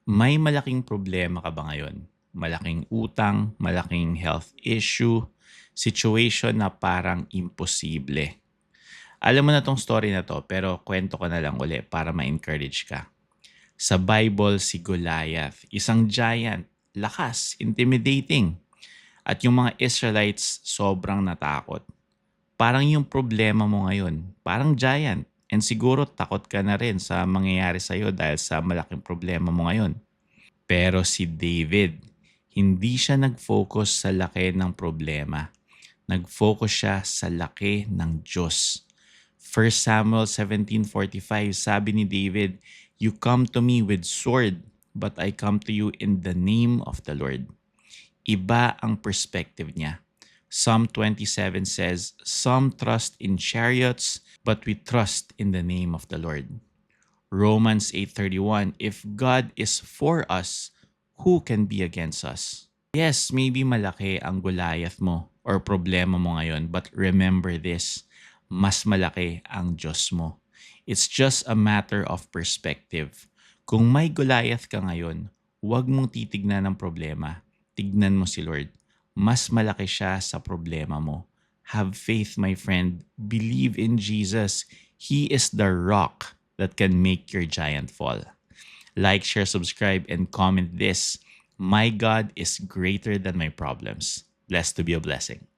May malaking problema ka ba ngayon? Malaking utang, malaking health issue, situation na parang imposible. Alam mo na tong story na to pero kwento ko na lang uli para ma-encourage ka. Sa Bible, si Goliath, isang giant, lakas, intimidating. At yung mga Israelites sobrang natakot. Parang yung problema mo ngayon, parang giant. And siguro takot ka na rin sa mangyayari sa'yo dahil sa malaking problema mo ngayon. Pero si David, hindi siya nag-focus sa laki ng problema. Nag-focus siya sa laki ng Diyos. 1 Samuel 17:45, sabi ni David, "You come to me with sword, but I come to you in the name of the Lord." Iba ang perspective niya. Psalm 27 says, "Some trust in chariots, but we trust in the name of the Lord." Romans 8:31, "If God is for us, who can be against us?" Yes, maybe malaki ang Goliath mo or problema mo ngayon, but remember this, mas malaki ang Diyos mo. It's just a matter of perspective. Kung may Goliath ka ngayon, huwag mong titignan ang problema. Tignan mo si Lord. Mas malaki siya sa problema mo. Have faith, my friend. Believe in Jesus. He is the rock that can make your giant fall. Like, share, subscribe, and comment this. My God is greater than my problems. Blessed to be a blessing.